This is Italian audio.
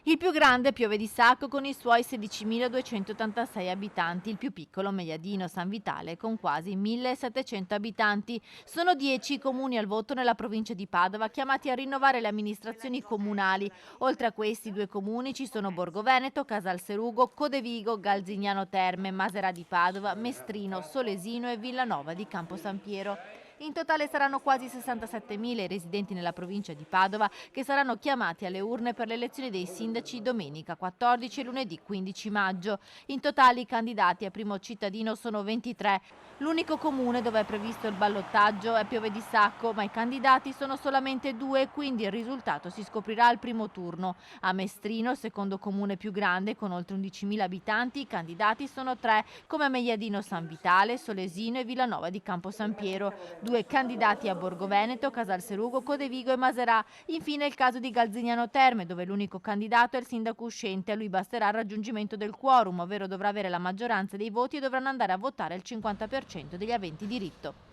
Il più grande Piove di Sacco con i suoi 16.286 abitanti, il più piccolo Meiadino San Vitale con quasi 1.700 abitanti. Sono 10 i comuni al voto nella provincia di Padova chiamati a rinnovare le amministrazioni comunali. Oltre a questi due comuni ci sono Borgo Veneto, Casalserugo, Codevigo, Galzignano Terme, Maserà di Padova, Mestrino, Solesino e Villanova di Campo San Piero. In totale saranno quasi 67.000 i residenti nella provincia di Padova che saranno chiamati alle urne per le elezioni dei sindaci domenica 14 e lunedì 15 maggio. In totale i candidati a primo cittadino sono 23. L'unico comune dove è previsto il ballottaggio è Piove di Sacco, ma i candidati sono solamente due, quindi il risultato si scoprirà al primo turno. A Mestrino, secondo comune più grande con oltre 11.000 abitanti, i candidati sono tre, come a Meiadino San Vitale, Solesino e Villanova di Campo San Piero. Due candidati a Borgo Veneto, Casalserugo, Codevigo e Maserà. Infine il caso di Galzignano Terme, dove l'unico candidato è il sindaco uscente. A lui basterà il raggiungimento del quorum, ovvero dovrà avere la maggioranza dei voti e dovranno andare a votare il 50% degli aventi diritto.